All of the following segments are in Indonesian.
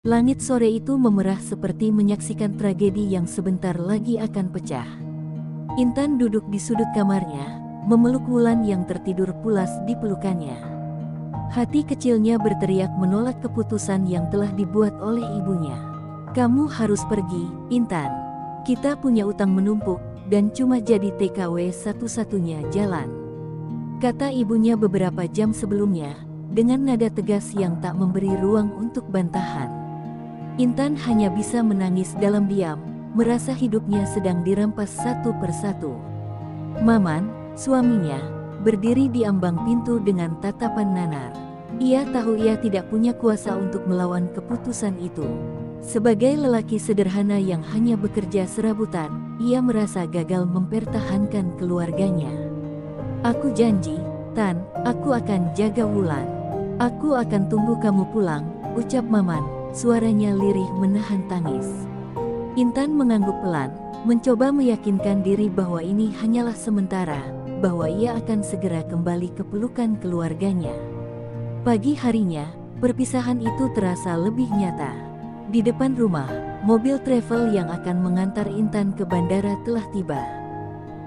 Langit sore itu memerah seperti menyaksikan tragedi yang sebentar lagi akan pecah. Intan duduk di sudut kamarnya, memeluk Wulan yang tertidur pulas di pelukannya. Hati kecilnya berteriak menolak keputusan yang telah dibuat oleh ibunya. "Kamu harus pergi, Intan. Kita punya utang menumpuk, dan cuma jadi TKW satu-satunya jalan," kata ibunya beberapa jam sebelumnya, dengan nada tegas yang tak memberi ruang untuk bantahan. Intan hanya bisa menangis dalam diam, merasa hidupnya sedang dirampas satu persatu. Maman, suaminya, berdiri di ambang pintu dengan tatapan nanar. Ia tahu ia tidak punya kuasa untuk melawan keputusan itu. Sebagai lelaki sederhana yang hanya bekerja serabutan, ia merasa gagal mempertahankan keluarganya. "Aku janji, Tan, aku akan jaga Wulan. Aku akan tunggu kamu pulang," ucap Maman. Suaranya lirih menahan tangis. Intan mengangguk pelan, mencoba meyakinkan diri bahwa ini hanyalah sementara, bahwa ia akan segera kembali ke pelukan keluarganya. Pagi harinya, perpisahan itu terasa lebih nyata. Di depan rumah, mobil travel yang akan mengantar Intan ke bandara telah tiba.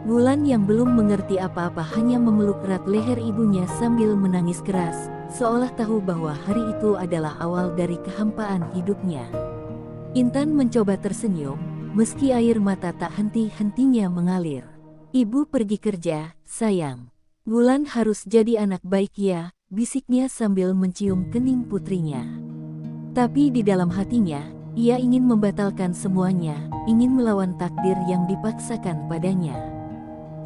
Wulan yang belum mengerti apa-apa hanya memeluk erat leher ibunya sambil menangis keras, seolah tahu bahwa hari itu adalah awal dari kehampaan hidupnya. Intan mencoba tersenyum, meski air mata tak henti-hentinya mengalir. "Ibu pergi kerja, sayang. Wulan harus jadi anak baik ya," bisiknya sambil mencium kening putrinya. Tapi di dalam hatinya, ia ingin membatalkan semuanya, ingin melawan takdir yang dipaksakan padanya.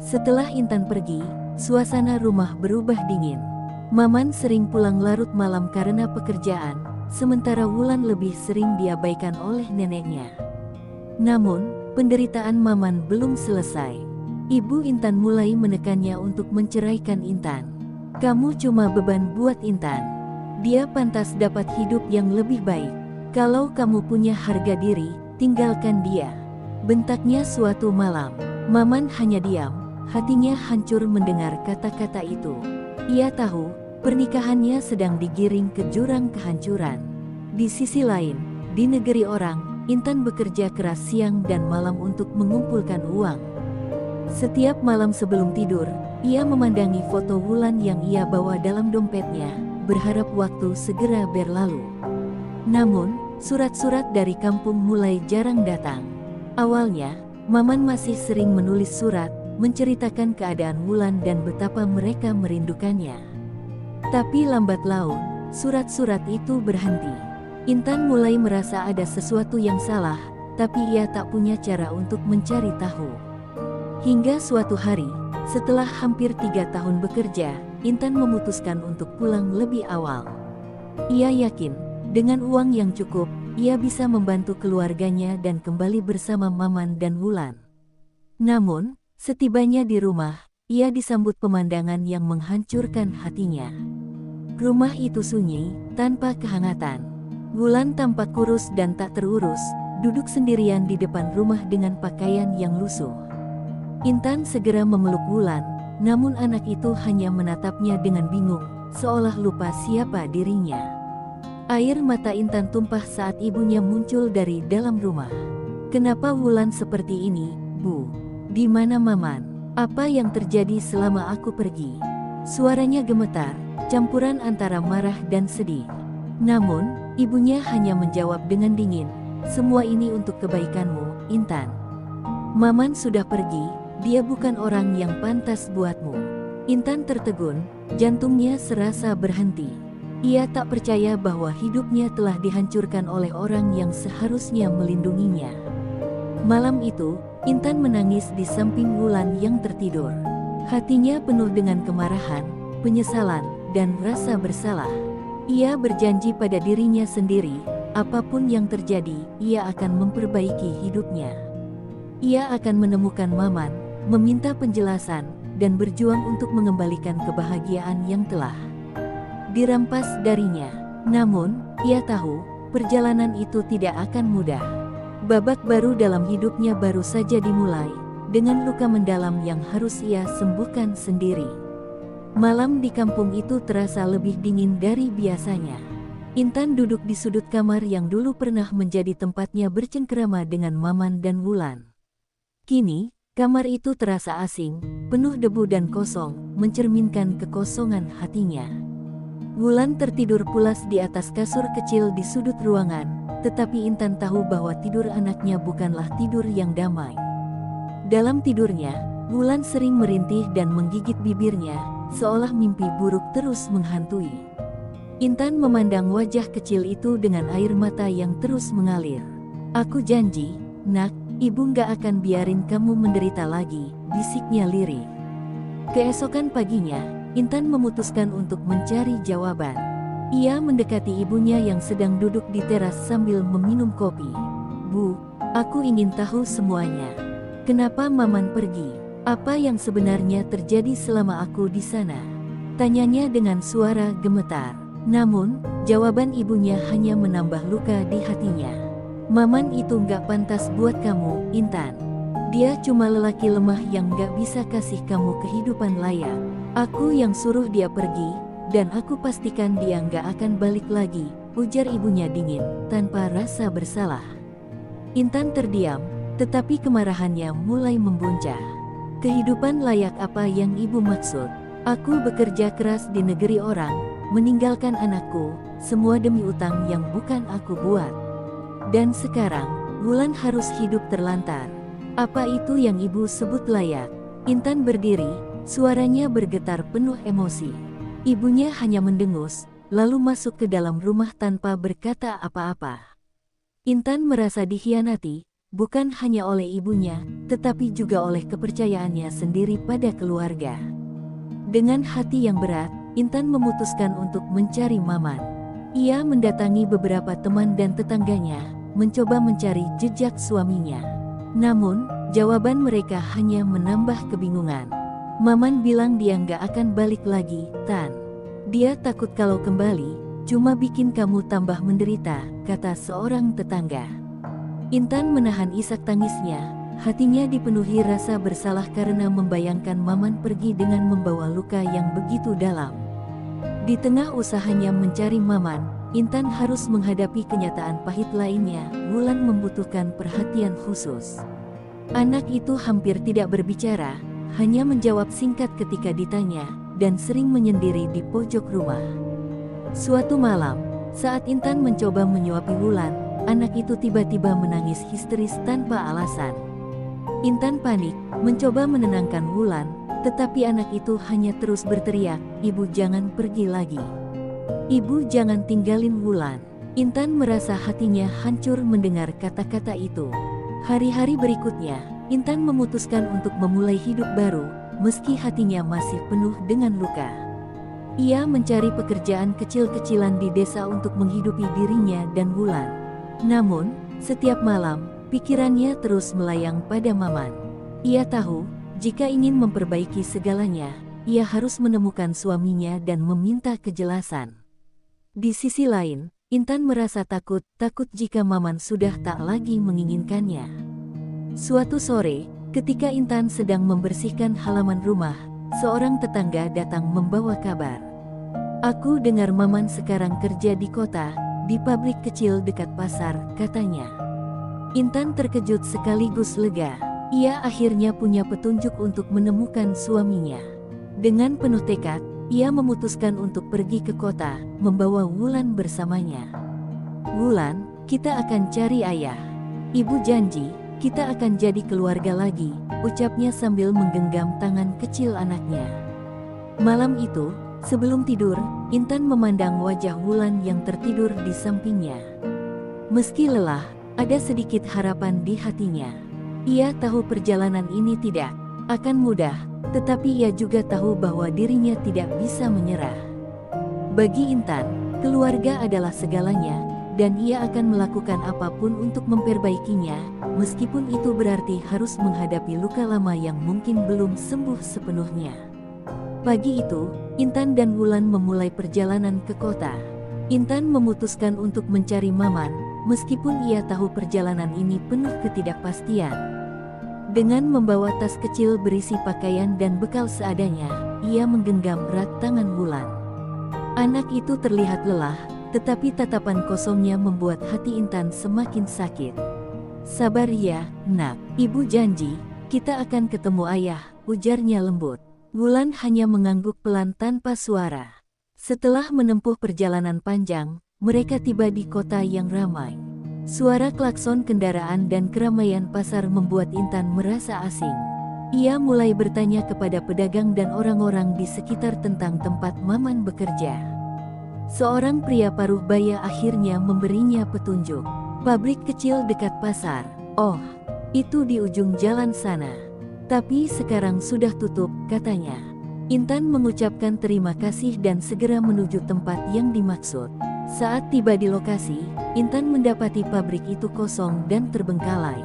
Setelah Intan pergi, suasana rumah berubah dingin. Maman sering pulang larut malam karena pekerjaan, sementara Wulan lebih sering diabaikan oleh neneknya. Namun, penderitaan Maman belum selesai. Ibu Intan mulai menekannya untuk menceraikan Intan. "Kamu cuma beban buat Intan. Dia pantas dapat hidup yang lebih baik. Kalau kamu punya harga diri, tinggalkan dia," bentaknya suatu malam. Maman hanya diam, hatinya hancur mendengar kata-kata itu. Ia tahu, pernikahannya sedang digiring ke jurang kehancuran. Di sisi lain, di negeri orang, Intan bekerja keras siang dan malam untuk mengumpulkan uang. Setiap malam sebelum tidur, ia memandangi foto Wulan yang ia bawa dalam dompetnya, berharap waktu segera berlalu. Namun, surat-surat dari kampung mulai jarang datang. Awalnya, Maman masih sering menulis surat, menceritakan keadaan Wulan dan betapa mereka merindukannya. Tapi lambat laun, surat-surat itu berhenti. Intan mulai merasa ada sesuatu yang salah, tapi ia tak punya cara untuk mencari tahu. Hingga suatu hari, setelah hampir 3 tahun bekerja, Intan memutuskan untuk pulang lebih awal. Ia yakin, dengan uang yang cukup, ia bisa membantu keluarganya dan kembali bersama Maman dan Wulan. Namun, setibanya di rumah, ia disambut pemandangan yang menghancurkan hatinya. Rumah itu sunyi, tanpa kehangatan. Wulan tampak kurus dan tak terurus, duduk sendirian di depan rumah dengan pakaian yang lusuh. Intan segera memeluk Wulan, namun anak itu hanya menatapnya dengan bingung, seolah lupa siapa dirinya. Air mata Intan tumpah saat ibunya muncul dari dalam rumah. "Kenapa Wulan seperti ini, Bu? Di mana Maman? Apa yang terjadi selama aku pergi?" Suaranya gemetar, campuran antara marah dan sedih. Namun, ibunya hanya menjawab dengan dingin, "Semua ini untuk kebaikanmu, Intan. Maman sudah pergi, dia bukan orang yang pantas buatmu." Intan tertegun, jantungnya serasa berhenti. Ia tak percaya bahwa hidupnya telah dihancurkan oleh orang yang seharusnya melindunginya. Malam itu, Intan menangis di samping Wulan yang tertidur. Hatinya penuh dengan kemarahan, penyesalan, dan rasa bersalah. Ia berjanji pada dirinya sendiri, apapun yang terjadi, ia akan memperbaiki hidupnya. Ia akan menemukan Maman, meminta penjelasan, dan berjuang untuk mengembalikan kebahagiaan yang telah dirampas darinya. Namun, ia tahu, perjalanan itu tidak akan mudah. Babak baru dalam hidupnya baru saja dimulai, dengan luka mendalam yang harus ia sembuhkan sendiri. Malam di kampung itu terasa lebih dingin dari biasanya. Intan duduk di sudut kamar yang dulu pernah menjadi tempatnya bercengkerama dengan Maman dan Wulan. Kini, kamar itu terasa asing, penuh debu dan kosong, mencerminkan kekosongan hatinya. Wulan tertidur pulas di atas kasur kecil di sudut ruangan, tetapi Intan tahu bahwa tidur anaknya bukanlah tidur yang damai. Dalam tidurnya, Wulan sering merintih dan menggigit bibirnya, seolah mimpi buruk terus menghantui. Intan memandang wajah kecil itu dengan air mata yang terus mengalir. "Aku janji, nak, ibu gak akan biarin kamu menderita lagi," bisiknya lirih. Keesokan paginya, Intan memutuskan untuk mencari jawaban. Ia mendekati ibunya yang sedang duduk di teras sambil meminum kopi. "Bu, aku ingin tahu semuanya. Kenapa Maman pergi? Apa yang sebenarnya terjadi selama aku di sana?" Tanyanya dengan suara gemetar. Namun, jawaban ibunya hanya menambah luka di hatinya. "Maman itu gak pantas buat kamu, Intan. Dia cuma lelaki lemah yang gak bisa kasih kamu kehidupan layak. Aku yang suruh dia pergi, dan aku pastikan dia gak akan balik lagi," ujar ibunya dingin, tanpa rasa bersalah. Intan terdiam, tetapi kemarahannya mulai membuncah. "Kehidupan layak apa yang ibu maksud? Aku bekerja keras di negeri orang, meninggalkan anakku, semua demi utang yang bukan aku buat. Dan sekarang, Wulan harus hidup terlantar. Apa itu yang ibu sebut layak?" Intan berdiri, suaranya bergetar penuh emosi. Ibunya hanya mendengus, lalu masuk ke dalam rumah tanpa berkata apa-apa. Intan merasa dikhianati, bukan hanya oleh ibunya, tetapi juga oleh kepercayaannya sendiri pada keluarga. Dengan hati yang berat, Intan memutuskan untuk mencari Maman. Ia mendatangi beberapa teman dan tetangganya, mencoba mencari jejak suaminya. Namun, jawaban mereka hanya menambah kebingungan. "Maman bilang dia nggak akan balik lagi, Tan. Dia takut kalau kembali, cuma bikin kamu tambah menderita," kata seorang tetangga. Intan menahan isak tangisnya, hatinya dipenuhi rasa bersalah karena membayangkan Maman pergi dengan membawa luka yang begitu dalam. Di tengah usahanya mencari Maman, Intan harus menghadapi kenyataan pahit lainnya. Wulan membutuhkan perhatian khusus. Anak itu hampir tidak berbicara, hanya menjawab singkat ketika ditanya, dan sering menyendiri di pojok rumah. Suatu malam, saat Intan mencoba menyuapi Wulan, anak itu tiba-tiba menangis histeris tanpa alasan. Intan panik, mencoba menenangkan Wulan, tetapi anak itu hanya terus berteriak, "Ibu jangan pergi lagi. Ibu jangan tinggalin Wulan." Intan merasa hatinya hancur mendengar kata-kata itu. Hari-hari berikutnya, Intan memutuskan untuk memulai hidup baru, meski hatinya masih penuh dengan luka. Ia mencari pekerjaan kecil-kecilan di desa untuk menghidupi dirinya dan Wulan. Namun, setiap malam, pikirannya terus melayang pada Maman. Ia tahu, jika ingin memperbaiki segalanya, ia harus menemukan suaminya dan meminta kejelasan. Di sisi lain, Intan merasa takut jika Maman sudah tak lagi menginginkannya. Suatu sore, ketika Intan sedang membersihkan halaman rumah, seorang tetangga datang membawa kabar. "Aku dengar Maman sekarang kerja di kota, di pabrik kecil dekat pasar," katanya. Intan terkejut sekaligus lega. Ia akhirnya punya petunjuk untuk menemukan suaminya. Dengan penuh tekad, ia memutuskan untuk pergi ke kota, membawa Wulan bersamanya. "Wulan, kita akan cari ayah. Ibu janji, kita akan jadi keluarga lagi," ucapnya sambil menggenggam tangan kecil anaknya. Malam itu, sebelum tidur, Intan memandang wajah Wulan yang tertidur di sampingnya. Meski lelah, ada sedikit harapan di hatinya. Ia tahu perjalanan ini tidak akan mudah, tetapi ia juga tahu bahwa dirinya tidak bisa menyerah. Bagi Intan, keluarga adalah segalanya, dan ia akan melakukan apapun untuk memperbaikinya, meskipun itu berarti harus menghadapi luka lama yang mungkin belum sembuh sepenuhnya. Pagi itu, Intan dan Wulan memulai perjalanan ke kota. Intan memutuskan untuk mencari Maman, meskipun ia tahu perjalanan ini penuh ketidakpastian. Dengan membawa tas kecil berisi pakaian dan bekal seadanya, ia menggenggam erat tangan Wulan. Anak itu terlihat lelah, tetapi tatapan kosongnya membuat hati Intan semakin sakit. "Sabar ya, nak. Ibu janji, kita akan ketemu ayah," ujarnya lembut. Wulan hanya mengangguk pelan tanpa suara. Setelah menempuh perjalanan panjang, mereka tiba di kota yang ramai. Suara klakson kendaraan dan keramaian pasar membuat Intan merasa asing. Ia mulai bertanya kepada pedagang dan orang-orang di sekitar tentang tempat Maman bekerja. Seorang pria paruh baya akhirnya memberinya petunjuk. "Pabrik kecil dekat pasar. Oh, itu di ujung jalan sana. Tapi sekarang sudah tutup," katanya. Intan mengucapkan terima kasih dan segera menuju tempat yang dimaksud. Saat tiba di lokasi, Intan mendapati pabrik itu kosong dan terbengkalai.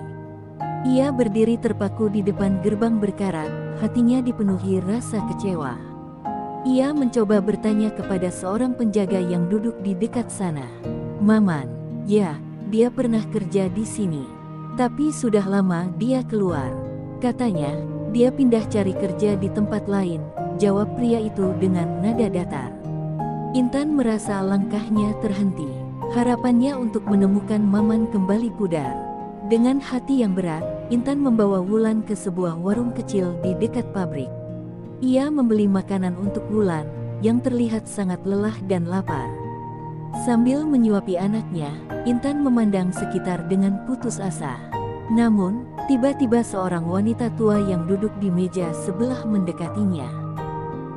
Ia berdiri terpaku di depan gerbang berkarat, hatinya dipenuhi rasa kecewa. Ia mencoba bertanya kepada seorang penjaga yang duduk di dekat sana. "Maman?" "Ya, dia pernah kerja di sini. Tapi sudah lama dia keluar. Katanya, dia pindah cari kerja di tempat lain," jawab pria itu dengan nada datar. Intan merasa langkahnya terhenti. Harapannya untuk menemukan Maman kembali pudar. Dengan hati yang berat, Intan membawa Wulan ke sebuah warung kecil di dekat pabrik. Ia membeli makanan untuk Wulan, yang terlihat sangat lelah dan lapar. Sambil menyuapi anaknya, Intan memandang sekitar dengan putus asa. Namun, tiba-tiba seorang wanita tua yang duduk di meja sebelah mendekatinya.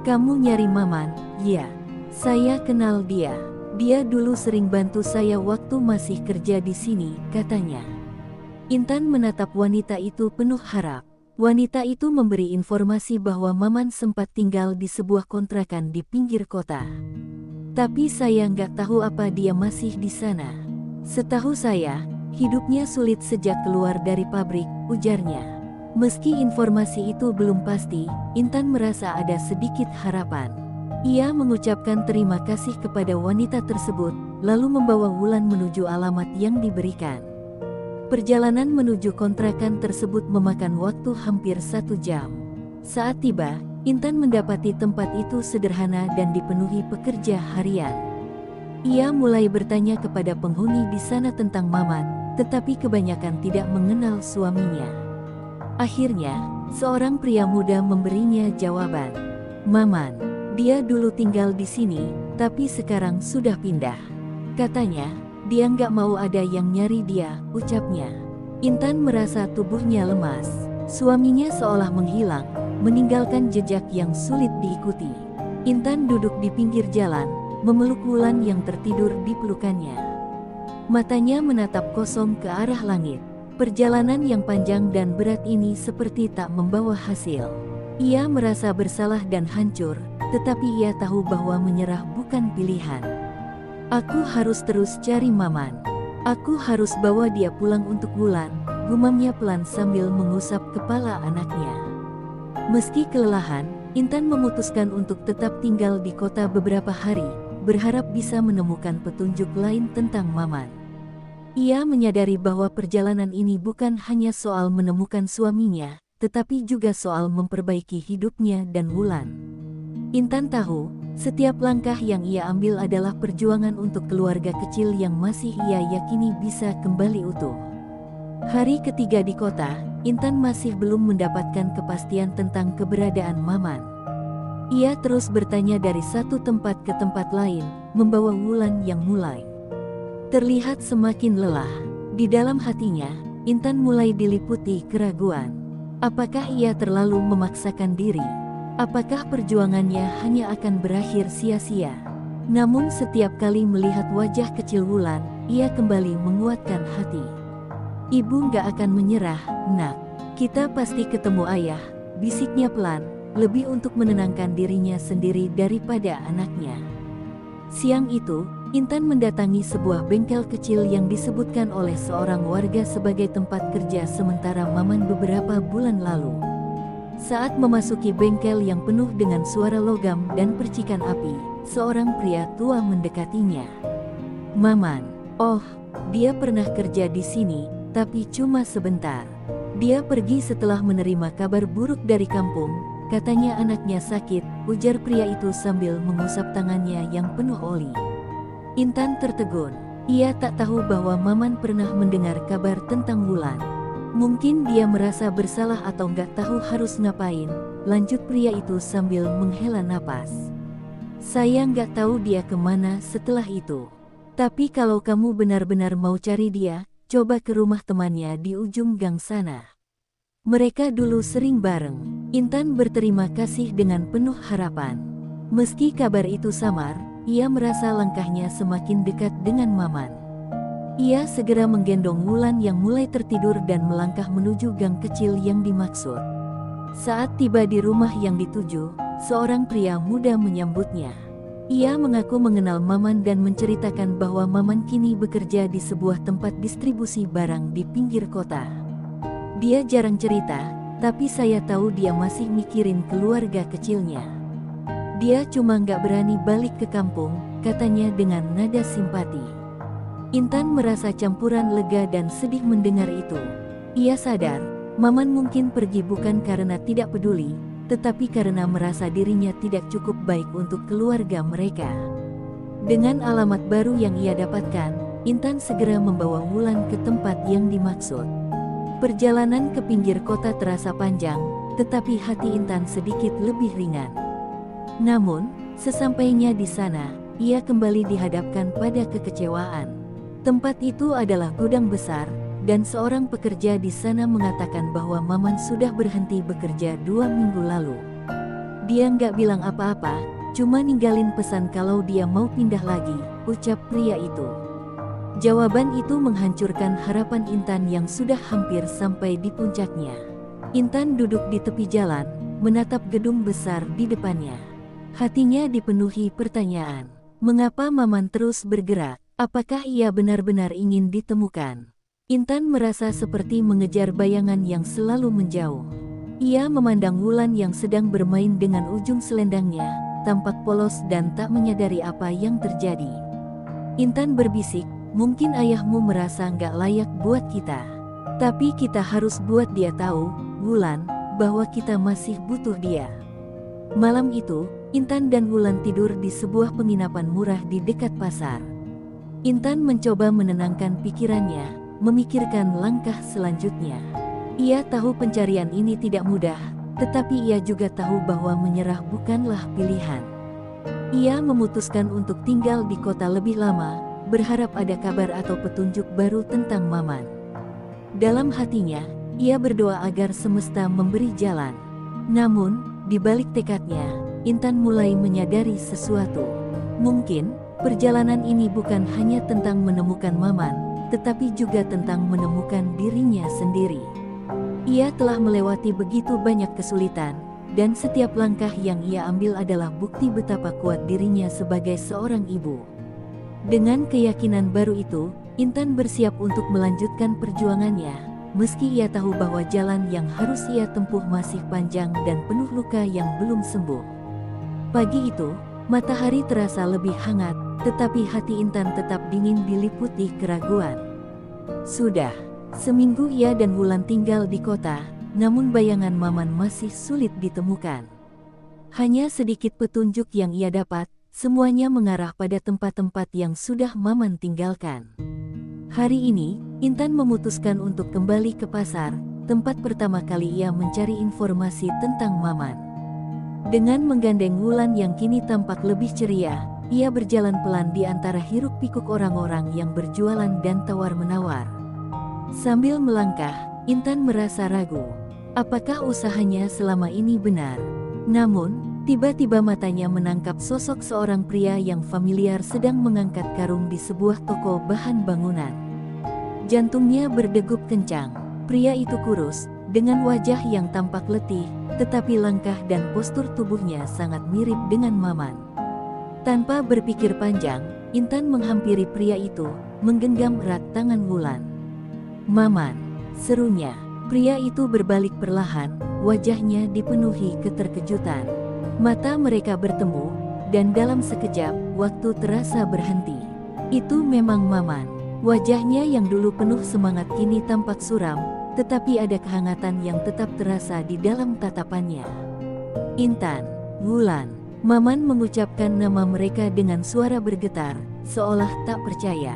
"Kamu nyari Maman?" "Ya. Saya kenal dia. Dia dulu sering bantu saya waktu masih kerja di sini," katanya. Intan menatap wanita itu penuh harap. Wanita itu memberi informasi bahwa Maman sempat tinggal di sebuah kontrakan di pinggir kota. "Tapi saya nggak tahu apa dia masih di sana. Setahu saya, hidupnya sulit sejak keluar dari pabrik," ujarnya. Meski informasi itu belum pasti, Intan merasa ada sedikit harapan. Ia mengucapkan terima kasih kepada wanita tersebut, lalu membawa Wulan menuju alamat yang diberikan. Perjalanan menuju kontrakan tersebut memakan waktu hampir 1 jam. Saat tiba, Intan mendapati tempat itu sederhana dan dipenuhi pekerja harian. Ia mulai bertanya kepada penghuni di sana tentang Maman, tetapi kebanyakan tidak mengenal suaminya. Akhirnya, seorang pria muda memberinya jawaban. "Maman. Dia dulu tinggal di sini, tapi sekarang sudah pindah. Katanya, dia nggak mau ada yang nyari dia," ucapnya. Intan merasa tubuhnya lemas. Suaminya seolah menghilang, meninggalkan jejak yang sulit diikuti. Intan duduk di pinggir jalan, memeluk Wulan yang tertidur di pelukannya. Matanya menatap kosong ke arah langit. Perjalanan yang panjang dan berat ini seperti tak membawa hasil. Ia merasa bersalah dan hancur, tetapi ia tahu bahwa menyerah bukan pilihan. "Aku harus terus cari Maman. Aku harus bawa dia pulang untuk Wulan," gumamnya pelan sambil mengusap kepala anaknya. Meski kelelahan, Intan memutuskan untuk tetap tinggal di kota beberapa hari, berharap bisa menemukan petunjuk lain tentang Maman. Ia menyadari bahwa perjalanan ini bukan hanya soal menemukan suaminya, tetapi juga soal memperbaiki hidupnya dan Wulan. Intan tahu, setiap langkah yang ia ambil adalah perjuangan untuk keluarga kecil yang masih ia yakini bisa kembali utuh. Hari ketiga di kota, Intan masih belum mendapatkan kepastian tentang keberadaan Maman. Ia terus bertanya dari satu tempat ke tempat lain, membawa Wulan yang mulai terlihat semakin lelah. Di dalam hatinya, Intan mulai diliputi keraguan. Apakah ia terlalu memaksakan diri? Apakah perjuangannya hanya akan berakhir sia-sia? Namun setiap kali melihat wajah kecil Wulan, ia kembali menguatkan hati. "Ibu nggak akan menyerah, nak. Kita pasti ketemu ayah," bisiknya pelan, lebih untuk menenangkan dirinya sendiri daripada anaknya. Siang itu, Intan mendatangi sebuah bengkel kecil yang disebutkan oleh seorang warga sebagai tempat kerja sementara Maman beberapa bulan lalu. Saat memasuki bengkel yang penuh dengan suara logam dan percikan api, seorang pria tua mendekatinya. "Maman, oh, dia pernah kerja di sini, tapi cuma sebentar. Dia pergi setelah menerima kabar buruk dari kampung, katanya anaknya sakit," ujar pria itu sambil mengusap tangannya yang penuh oli. Intan tertegun. Ia tak tahu bahwa Maman pernah mendengar kabar tentang Wulan. Mungkin dia merasa bersalah atau nggak tahu harus ngapain, lanjut pria itu sambil menghela napas. Saya nggak tahu dia kemana setelah itu. Tapi kalau kamu benar-benar mau cari dia, coba ke rumah temannya di ujung gang sana. Mereka dulu sering bareng. Intan berterima kasih dengan penuh harapan. Meski kabar itu samar, ia merasa langkahnya semakin dekat dengan Maman. Ia segera menggendong Wulan yang mulai tertidur dan melangkah menuju gang kecil yang dimaksud. Saat tiba di rumah yang dituju, seorang pria muda menyambutnya. Ia mengaku mengenal Maman dan menceritakan bahwa Maman kini bekerja di sebuah tempat distribusi barang di pinggir kota. Dia jarang cerita, tapi saya tahu dia masih mikirin keluarga kecilnya. Dia cuma nggak berani balik ke kampung, katanya dengan nada simpati. Intan merasa campuran lega dan sedih mendengar itu. Ia sadar, Maman mungkin pergi bukan karena tidak peduli, tetapi karena merasa dirinya tidak cukup baik untuk keluarga mereka. Dengan alamat baru yang ia dapatkan, Intan segera membawa Wulan ke tempat yang dimaksud. Perjalanan ke pinggir kota terasa panjang, tetapi hati Intan sedikit lebih ringan. Namun, sesampainya di sana, ia kembali dihadapkan pada kekecewaan. Tempat itu adalah gudang besar, dan seorang pekerja di sana mengatakan bahwa Maman sudah berhenti bekerja 2 minggu lalu. Dia nggak bilang apa-apa, cuma ninggalin pesan kalau dia mau pindah lagi, ucap pria itu. Jawaban itu menghancurkan harapan Intan yang sudah hampir sampai di puncaknya. Intan duduk di tepi jalan, menatap gedung besar di depannya. Hatinya dipenuhi pertanyaan. Mengapa Maman terus bergerak? Apakah ia benar-benar ingin ditemukan? Intan merasa seperti mengejar bayangan yang selalu menjauh. Ia memandang Wulan yang sedang bermain dengan ujung selendangnya, tampak polos dan tak menyadari apa yang terjadi. Intan berbisik, mungkin ayahmu merasa nggak layak buat kita. Tapi kita harus buat dia tahu, Wulan, bahwa kita masih butuh dia. Malam itu, Intan dan Wulan tidur di sebuah penginapan murah di dekat pasar. Intan mencoba menenangkan pikirannya, memikirkan langkah selanjutnya. Ia tahu pencarian ini tidak mudah, tetapi ia juga tahu bahwa menyerah bukanlah pilihan. Ia memutuskan untuk tinggal di kota lebih lama, berharap ada kabar atau petunjuk baru tentang Maman. Dalam hatinya, ia berdoa agar semesta memberi jalan. Namun, di balik tekadnya, Intan mulai menyadari sesuatu. Mungkin perjalanan ini bukan hanya tentang menemukan Maman, tetapi juga tentang menemukan dirinya sendiri. Ia telah melewati begitu banyak kesulitan, dan setiap langkah yang ia ambil adalah bukti betapa kuat dirinya sebagai seorang ibu. Dengan keyakinan baru itu, Intan bersiap untuk melanjutkan perjuangannya, meski ia tahu bahwa jalan yang harus ia tempuh masih panjang dan penuh luka yang belum sembuh. Pagi itu, matahari terasa lebih hangat, tetapi hati Intan tetap dingin diliputi keraguan. Sudah seminggu ia dan Wulan tinggal di kota, namun bayangan Maman masih sulit ditemukan. Hanya sedikit petunjuk yang ia dapat, semuanya mengarah pada tempat-tempat yang sudah Maman tinggalkan. Hari ini, Intan memutuskan untuk kembali ke pasar, tempat pertama kali ia mencari informasi tentang Maman. Dengan menggandeng Wulan yang kini tampak lebih ceria, ia berjalan pelan di antara hiruk-pikuk orang-orang yang berjualan dan tawar-menawar. Sambil melangkah, Intan merasa ragu. Apakah usahanya selama ini benar? Namun, tiba-tiba matanya menangkap sosok seorang pria yang familiar sedang mengangkat karung di sebuah toko bahan bangunan. Jantungnya berdegup kencang. Pria itu kurus, dengan wajah yang tampak letih, tetapi langkah dan postur tubuhnya sangat mirip dengan Maman. Tanpa berpikir panjang, Intan menghampiri pria itu, menggenggam erat tangan Wulan. "Maman," serunya. Pria itu berbalik perlahan, wajahnya dipenuhi keterkejutan. Mata mereka bertemu, dan dalam sekejap, waktu terasa berhenti. Itu memang Maman. Wajahnya yang dulu penuh semangat kini tampak suram, tetapi ada kehangatan yang tetap terasa di dalam tatapannya. "Intan, Wulan." Maman mengucapkan nama mereka dengan suara bergetar, seolah tak percaya.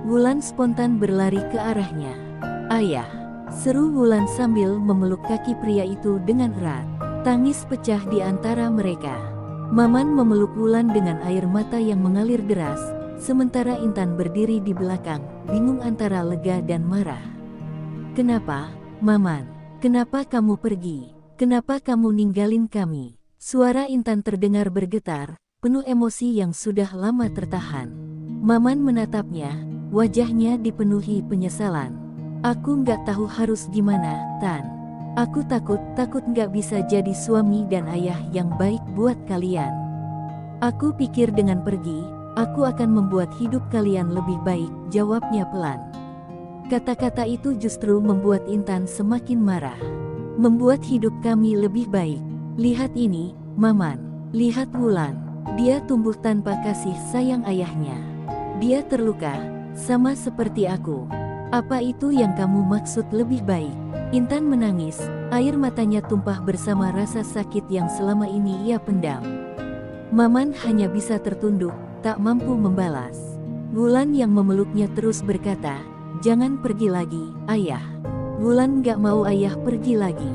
Wulan spontan berlari ke arahnya. "Ayah!" seru Wulan sambil memeluk kaki pria itu dengan erat. Tangis pecah di antara mereka. Maman memeluk Wulan dengan air mata yang mengalir deras, sementara Intan berdiri di belakang, bingung antara lega dan marah. "Kenapa, Maman? Kenapa kamu pergi? Kenapa kamu ninggalin kami?" Suara Intan terdengar bergetar, penuh emosi yang sudah lama tertahan. Maman menatapnya, wajahnya dipenuhi penyesalan. "Aku nggak tahu harus gimana, Tan. Aku takut nggak bisa jadi suami dan ayah yang baik buat kalian. Aku pikir dengan pergi, aku akan membuat hidup kalian lebih baik," jawabnya pelan. Kata-kata itu justru membuat Intan semakin marah. "Membuat hidup kami lebih baik. Lihat ini, Maman. Lihat Wulan. Dia tumbuh tanpa kasih sayang ayahnya. Dia terluka, sama seperti aku. Apa itu yang kamu maksud lebih baik?" Intan menangis, air matanya tumpah bersama rasa sakit yang selama ini ia pendam. Maman hanya bisa tertunduk, tak mampu membalas. Wulan yang memeluknya terus berkata, "Jangan pergi lagi, ayah." Wulan gak mau ayah pergi lagi.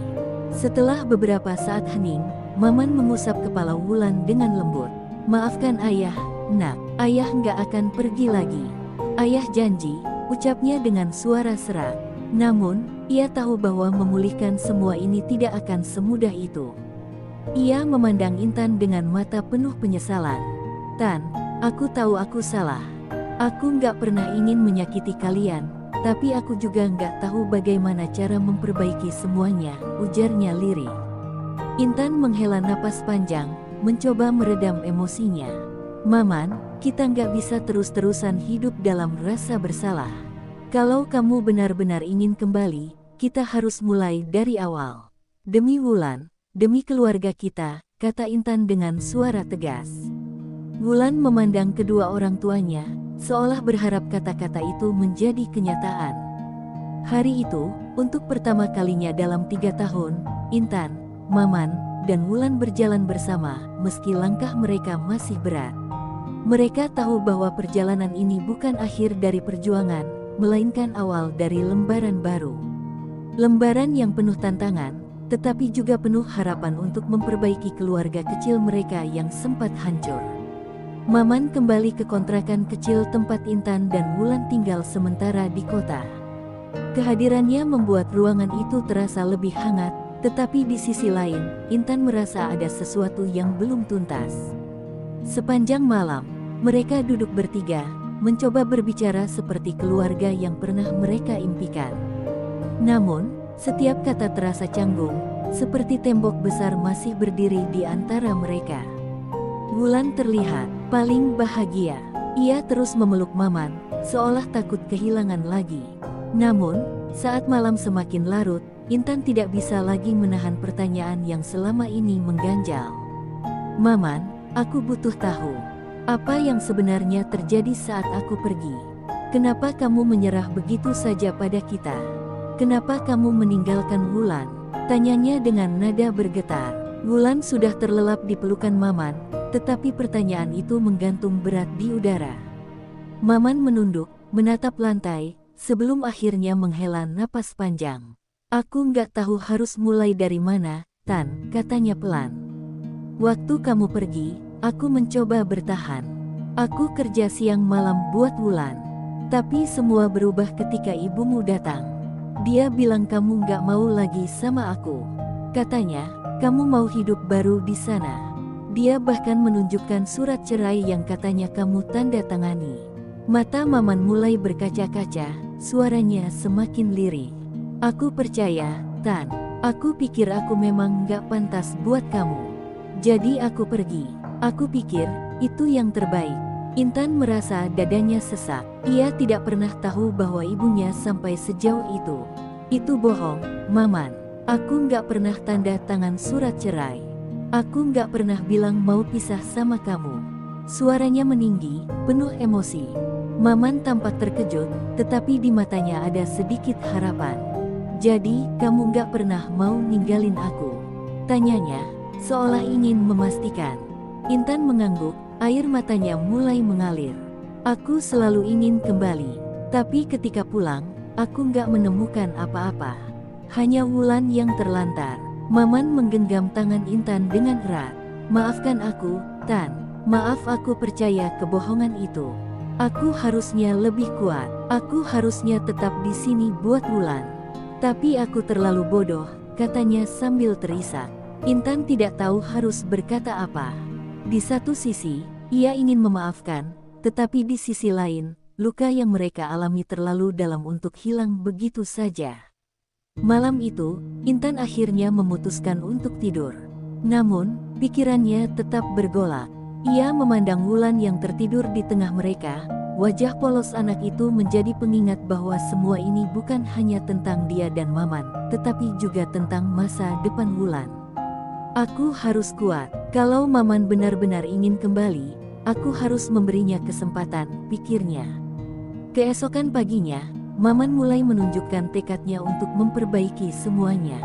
Setelah beberapa saat hening, Maman mengusap kepala Wulan dengan lembut. "Maafkan ayah, nak. Ayah gak akan pergi lagi. Ayah janji," ucapnya dengan suara serak. Namun, ia tahu bahwa memulihkan semua ini tidak akan semudah itu. Ia memandang Intan dengan mata penuh penyesalan. "Tan, aku tahu aku salah. Aku nggak pernah ingin menyakiti kalian, tapi aku juga nggak tahu bagaimana cara memperbaiki semuanya," ujarnya lirih. Intan menghela napas panjang, mencoba meredam emosinya. "Maman, kita nggak bisa terus-terusan hidup dalam rasa bersalah. Kalau kamu benar-benar ingin kembali, kita harus mulai dari awal. Demi Wulan, demi keluarga kita," kata Intan dengan suara tegas. Wulan memandang kedua orang tuanya, seolah berharap kata-kata itu menjadi kenyataan. Hari itu, untuk pertama kalinya dalam 3 tahun, Intan, Maman, dan Wulan berjalan bersama, meski langkah mereka masih berat. Mereka tahu bahwa perjalanan ini bukan akhir dari perjuangan, melainkan awal dari lembaran baru. Lembaran yang penuh tantangan, tetapi juga penuh harapan untuk memperbaiki keluarga kecil mereka yang sempat hancur. Maman kembali ke kontrakan kecil tempat Intan dan Wulan tinggal sementara di kota. Kehadirannya membuat ruangan itu terasa lebih hangat, tetapi di sisi lain, Intan merasa ada sesuatu yang belum tuntas. Sepanjang malam, mereka duduk bertiga, mencoba berbicara seperti keluarga yang pernah mereka impikan. Namun, setiap kata terasa canggung, seperti tembok besar masih berdiri di antara mereka. Wulan terlihat paling bahagia. Ia terus memeluk Maman, seolah takut kehilangan lagi. Namun, saat malam semakin larut, Intan tidak bisa lagi menahan pertanyaan yang selama ini mengganjal. "Maman, aku butuh tahu. Apa yang sebenarnya terjadi saat aku pergi? Kenapa kamu menyerah begitu saja pada kita? Kenapa kamu meninggalkan Wulan?" Tanyanya dengan nada bergetar. Wulan sudah terlelap di pelukan Maman, tetapi pertanyaan itu menggantung berat di udara. Maman menunduk, menatap lantai, sebelum akhirnya menghela napas panjang. "Aku nggak tahu harus mulai dari mana, Tan," katanya pelan. "Waktu kamu pergi, aku mencoba bertahan. Aku kerja siang malam buat Wulan. Tapi semua berubah ketika ibumu datang. Dia bilang kamu gak mau lagi sama aku. Katanya, kamu mau hidup baru di sana. Dia bahkan menunjukkan surat cerai yang katanya kamu tanda tangani." Mata Maman mulai berkaca-kaca, suaranya semakin lirih. "Aku percaya, Tan. Aku pikir aku memang gak pantas buat kamu. Jadi aku pergi. Aku pikir, itu yang terbaik." Intan merasa dadanya sesak. Ia tidak pernah tahu bahwa ibunya sampai sejauh itu. "Itu bohong, Maman. Aku nggak pernah tanda tangan surat cerai. Aku nggak pernah bilang mau pisah sama kamu." Suaranya meninggi, penuh emosi. Maman tampak terkejut, tetapi di matanya ada sedikit harapan. "Jadi, kamu nggak pernah mau ninggalin aku?" tanyanya, seolah ingin memastikan. Intan mengangguk, air matanya mulai mengalir. Aku selalu ingin kembali. Tapi ketika pulang, aku nggak menemukan apa-apa. Hanya Wulan yang terlantar. Maman menggenggam tangan Intan dengan erat. Maafkan aku, Tan. Maaf, aku percaya kebohongan itu. Aku harusnya lebih kuat. Aku harusnya tetap di sini buat Wulan. Tapi aku terlalu bodoh, katanya sambil terisak. Intan tidak tahu harus berkata apa. Di satu sisi, ia ingin memaafkan, tetapi di sisi lain, luka yang mereka alami terlalu dalam untuk hilang begitu saja. Malam itu, Intan akhirnya memutuskan untuk tidur. Namun, pikirannya tetap bergolak. Ia memandang Wulan yang tertidur di tengah mereka. Wajah polos anak itu menjadi pengingat bahwa semua ini bukan hanya tentang dia dan Maman, tetapi juga tentang masa depan Wulan. Aku harus kuat. Kalau Maman benar-benar ingin kembali, aku harus memberinya kesempatan, pikirnya. Keesokan paginya, Maman mulai menunjukkan tekadnya untuk memperbaiki semuanya.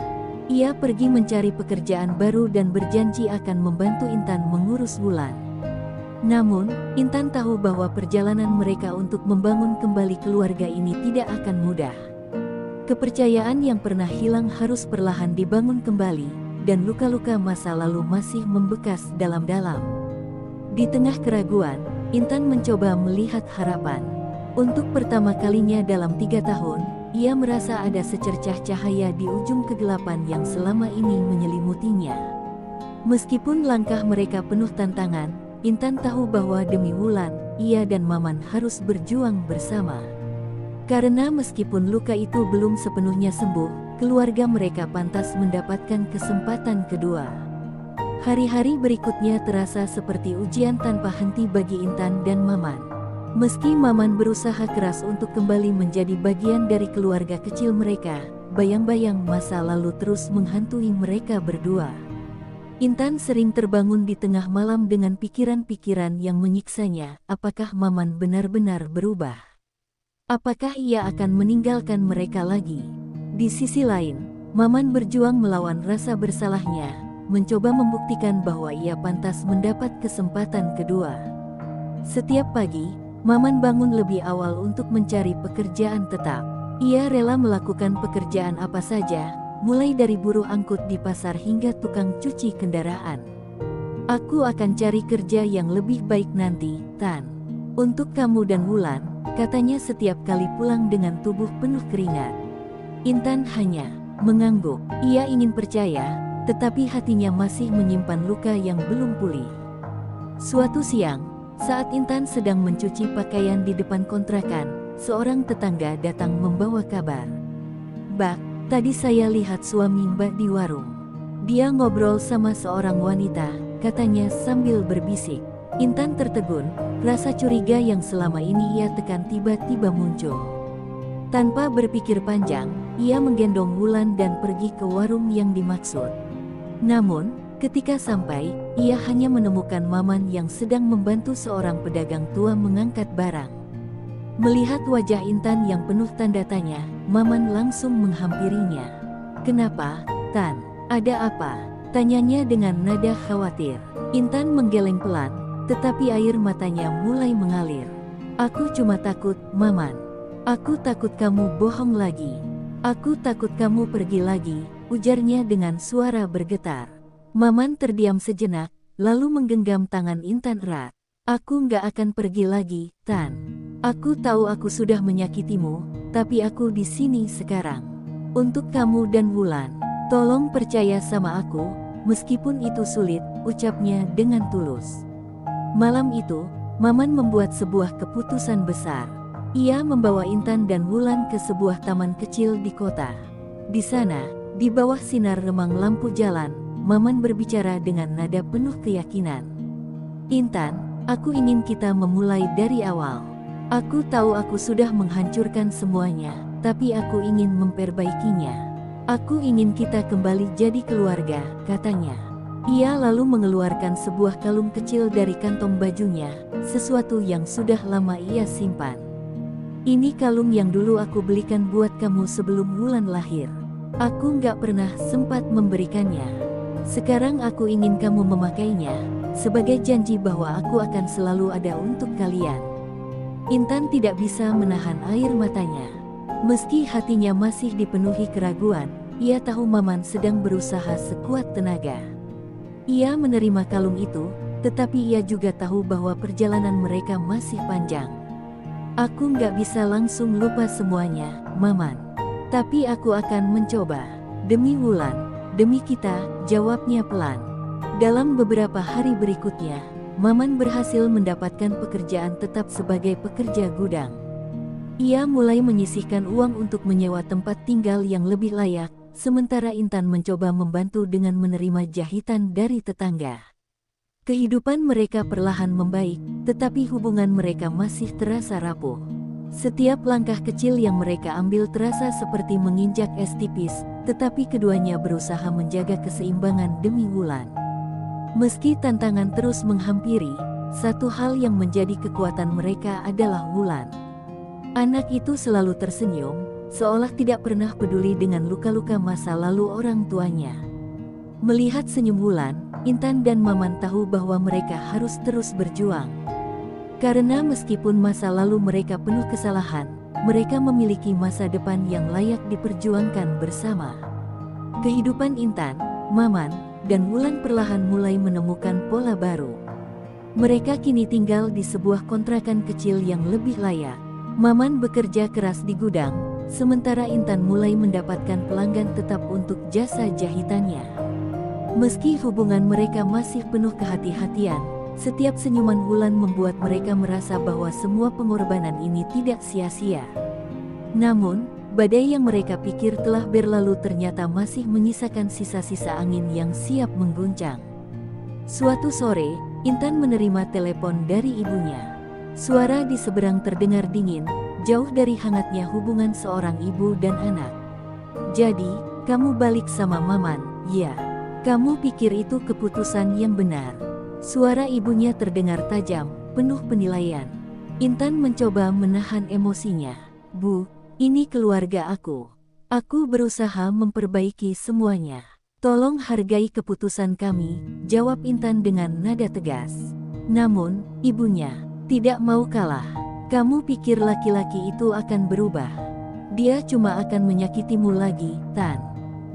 Ia pergi mencari pekerjaan baru dan berjanji akan membantu Intan mengurus Wulan. Namun, Intan tahu bahwa perjalanan mereka untuk membangun kembali keluarga ini tidak akan mudah. Kepercayaan yang pernah hilang harus perlahan dibangun kembali, dan luka-luka masa lalu masih membekas dalam-dalam. Di tengah keraguan, Intan mencoba melihat harapan. Untuk pertama kalinya dalam 3 tahun, ia merasa ada secercah cahaya di ujung kegelapan yang selama ini menyelimutinya. Meskipun langkah mereka penuh tantangan, Intan tahu bahwa demi Wulan, ia dan Maman harus berjuang bersama. Karena meskipun luka itu belum sepenuhnya sembuh, keluarga mereka pantas mendapatkan kesempatan kedua. Hari-hari berikutnya terasa seperti ujian tanpa henti bagi Intan dan Maman. Meski Maman berusaha keras untuk kembali menjadi bagian dari keluarga kecil mereka, bayang-bayang masa lalu terus menghantui mereka berdua. Intan sering terbangun di tengah malam dengan pikiran-pikiran yang menyiksanya. Apakah Maman benar-benar berubah? Apakah ia akan meninggalkan mereka lagi? Di sisi lain, Maman berjuang melawan rasa bersalahnya, mencoba membuktikan bahwa ia pantas mendapat kesempatan kedua. Setiap pagi, Maman bangun lebih awal untuk mencari pekerjaan tetap. Ia rela melakukan pekerjaan apa saja, mulai dari buruh angkut di pasar hingga tukang cuci kendaraan. Aku akan cari kerja yang lebih baik nanti, Tan. Untuk kamu dan Wulan, katanya setiap kali pulang dengan tubuh penuh keringat. Intan hanya mengangguk. Ia ingin percaya, tetapi hatinya masih menyimpan luka yang belum pulih. Suatu siang, saat Intan sedang mencuci pakaian di depan kontrakan, seorang tetangga datang membawa kabar. "Bak, tadi saya lihat suami Mbak di warung. Dia ngobrol sama seorang wanita," katanya sambil berbisik. Intan tertegun, rasa curiga yang selama ini ia tekan tiba-tiba muncul. Tanpa berpikir panjang, ia menggendong Wulan dan pergi ke warung yang dimaksud. Namun, ketika sampai, ia hanya menemukan Maman yang sedang membantu seorang pedagang tua mengangkat barang. Melihat wajah Intan yang penuh tanda tanya, Maman langsung menghampirinya. "Kenapa, Tan? Ada apa?" tanyanya dengan nada khawatir. Intan menggeleng pelan, tetapi air matanya mulai mengalir. "Aku cuma takut, Maman. Aku takut kamu bohong lagi. Aku takut kamu pergi lagi," ujarnya dengan suara bergetar. Maman terdiam sejenak, lalu menggenggam tangan Intan erat. "Aku nggak akan pergi lagi, Tan. Aku tahu aku sudah menyakitimu, tapi aku di sini sekarang. Untuk kamu dan Wulan. Tolong percaya sama aku, meskipun itu sulit," ucapnya dengan tulus. Malam itu, Maman membuat sebuah keputusan besar. Ia membawa Intan dan Wulan ke sebuah taman kecil di kota. Di sana, di bawah sinar remang lampu jalan, Maman berbicara dengan nada penuh keyakinan. "Intan, aku ingin kita memulai dari awal. Aku tahu aku sudah menghancurkan semuanya, tapi aku ingin memperbaikinya. Aku ingin kita kembali jadi keluarga," katanya. Ia lalu mengeluarkan sebuah kalung kecil dari kantong bajunya, sesuatu yang sudah lama ia simpan. "Ini kalung yang dulu aku belikan buat kamu sebelum Wulan lahir. Aku nggak pernah sempat memberikannya. Sekarang aku ingin kamu memakainya, sebagai janji bahwa aku akan selalu ada untuk kalian." Intan tidak bisa menahan air matanya. Meski hatinya masih dipenuhi keraguan, ia tahu Maman sedang berusaha sekuat tenaga. Ia menerima kalung itu, tetapi ia juga tahu bahwa perjalanan mereka masih panjang. Aku nggak bisa langsung lupa semuanya, Maman. Tapi aku akan mencoba. Demi Wulan, demi kita, jawabnya pelan. Dalam beberapa hari berikutnya, Maman berhasil mendapatkan pekerjaan tetap sebagai pekerja gudang. Ia mulai menyisihkan uang untuk menyewa tempat tinggal yang lebih layak, sementara Intan mencoba membantu dengan menerima jahitan dari tetangga. Kehidupan mereka perlahan membaik, tetapi hubungan mereka masih terasa rapuh. Setiap langkah kecil yang mereka ambil terasa seperti menginjak es tipis, tetapi keduanya berusaha menjaga keseimbangan demi Wulan. Meski tantangan terus menghampiri, satu hal yang menjadi kekuatan mereka adalah Wulan. Anak itu selalu tersenyum, seolah tidak pernah peduli dengan luka-luka masa lalu orang tuanya. Melihat senyum Wulan, Intan dan Maman tahu bahwa mereka harus terus berjuang. Karena meskipun masa lalu mereka penuh kesalahan, mereka memiliki masa depan yang layak diperjuangkan bersama. Kehidupan Intan, Maman, dan Wulan perlahan mulai menemukan pola baru. Mereka kini tinggal di sebuah kontrakan kecil yang lebih layak. Maman bekerja keras di gudang, sementara Intan mulai mendapatkan pelanggan tetap untuk jasa jahitannya. Meski hubungan mereka masih penuh kehati-hatian, setiap senyuman Wulan membuat mereka merasa bahwa semua pengorbanan ini tidak sia-sia. Namun, badai yang mereka pikir telah berlalu ternyata masih menyisakan sisa-sisa angin yang siap mengguncang. Suatu sore, Intan menerima telepon dari ibunya. Suara di seberang terdengar dingin, jauh dari hangatnya hubungan seorang ibu dan anak. "Jadi, kamu balik sama Maman, ya? Kamu pikir itu keputusan yang benar?" Suara ibunya terdengar tajam, penuh penilaian. Intan mencoba menahan emosinya. "Bu, ini keluarga aku. Aku berusaha memperbaiki semuanya. Tolong hargai keputusan kami," jawab Intan dengan nada tegas. Namun, ibunya tidak mau kalah. "Kamu pikir laki-laki itu akan berubah? Dia cuma akan menyakitimu lagi, Tan.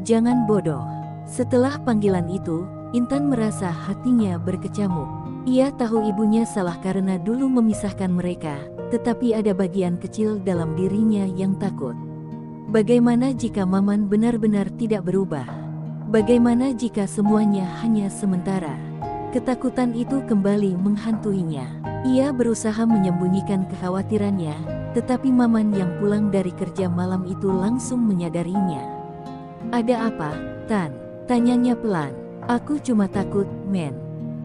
Jangan bodoh." Setelah panggilan itu, Intan merasa hatinya berkecamuk. Ia tahu ibunya salah karena dulu memisahkan mereka, tetapi ada bagian kecil dalam dirinya yang takut. Bagaimana jika Maman benar-benar tidak berubah? Bagaimana jika semuanya hanya sementara? Ketakutan itu kembali menghantuinya. Ia berusaha menyembunyikan kekhawatirannya, tetapi Maman yang pulang dari kerja malam itu langsung menyadarinya. "Ada apa, Tan?" tanyanya pelan. "Aku cuma takut, Men.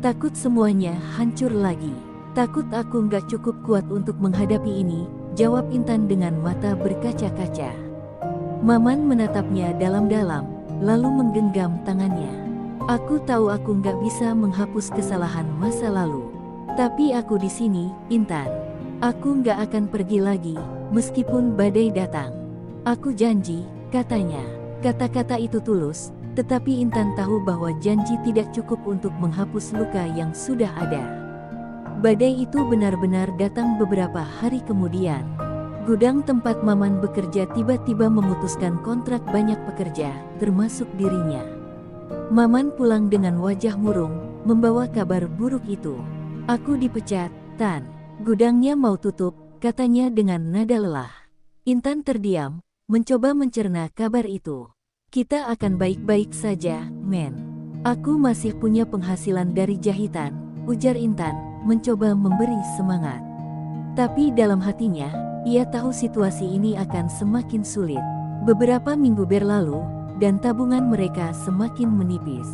Takut semuanya hancur lagi. Takut aku nggak cukup kuat untuk menghadapi ini," jawab Intan dengan mata berkaca-kaca. Maman menatapnya dalam-dalam, lalu menggenggam tangannya. "Aku tahu aku nggak bisa menghapus kesalahan masa lalu. Tapi aku di sini, Intan. Aku nggak akan pergi lagi, meskipun badai datang. Aku janji," katanya. Kata-kata itu tulus, tetapi Intan tahu bahwa janji tidak cukup untuk menghapus luka yang sudah ada. Badai itu benar-benar datang beberapa hari kemudian. Gudang tempat Maman bekerja tiba-tiba memutuskan kontrak banyak pekerja, termasuk dirinya. Maman pulang dengan wajah murung, membawa kabar buruk itu. "Aku dipecat, Tan. Gudangnya mau tutup," katanya dengan nada lelah. Intan terdiam, mencoba mencerna kabar itu. "Kita akan baik-baik saja, Men. Aku masih punya penghasilan dari jahitan," ujar Intan, mencoba memberi semangat. Tapi dalam hatinya, ia tahu situasi ini akan semakin sulit. Beberapa minggu berlalu, dan tabungan mereka semakin menipis.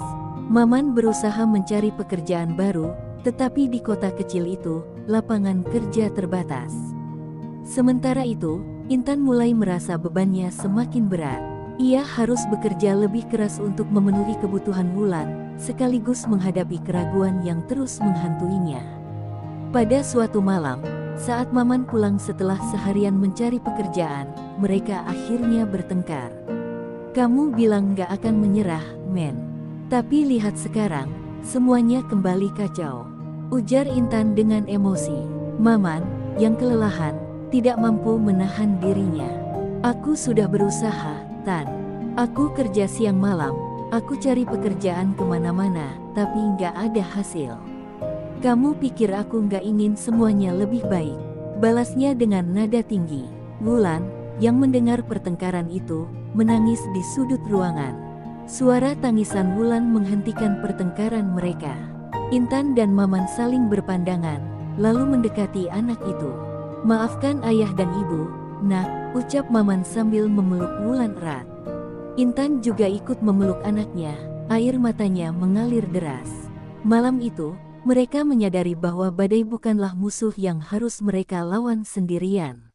Maman berusaha mencari pekerjaan baru, tetapi di kota kecil itu, lapangan kerja terbatas. Sementara itu, Intan mulai merasa bebannya semakin berat. Ia harus bekerja lebih keras untuk memenuhi kebutuhan Wulan, sekaligus menghadapi keraguan yang terus menghantuinya. Pada suatu malam, saat Maman pulang setelah seharian mencari pekerjaan, mereka akhirnya bertengkar. "Kamu bilang gak akan menyerah, Men. Tapi lihat sekarang, semuanya kembali kacau," ujar Intan dengan emosi. "Maman, yang kelelahan, tidak mampu menahan dirinya. Aku sudah berusaha, Tan. Aku kerja siang malam, aku cari pekerjaan kemana-mana, tapi nggak ada hasil. Kamu pikir aku nggak ingin semuanya lebih baik? Balasnya dengan nada tinggi. Wulan, yang mendengar pertengkaran itu, menangis di sudut ruangan. Suara tangisan Wulan menghentikan pertengkaran mereka. Intan dan Maman saling berpandangan, lalu mendekati anak itu. Maafkan ayah dan ibu, nak, ucap Maman sambil memeluk Wulan erat. Intan juga ikut memeluk anaknya, air matanya mengalir deras. Malam itu, mereka menyadari bahwa badai bukanlah musuh yang harus mereka lawan sendirian.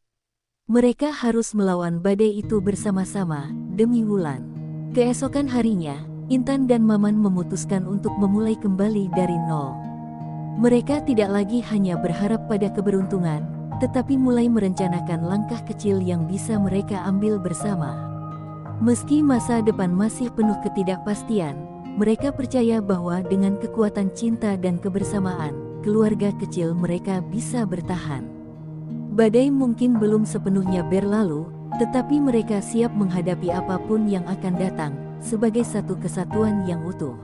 Mereka harus melawan badai itu bersama-sama, demi Wulan. Keesokan harinya, Intan dan Maman memutuskan untuk memulai kembali dari nol. Mereka tidak lagi hanya berharap pada keberuntungan, tetapi mulai merencanakan langkah kecil yang bisa mereka ambil bersama. Meski masa depan masih penuh ketidakpastian, mereka percaya bahwa dengan kekuatan cinta dan kebersamaan, keluarga kecil mereka bisa bertahan. Badai mungkin belum sepenuhnya berlalu, tetapi mereka siap menghadapi apapun yang akan datang, sebagai satu kesatuan yang utuh.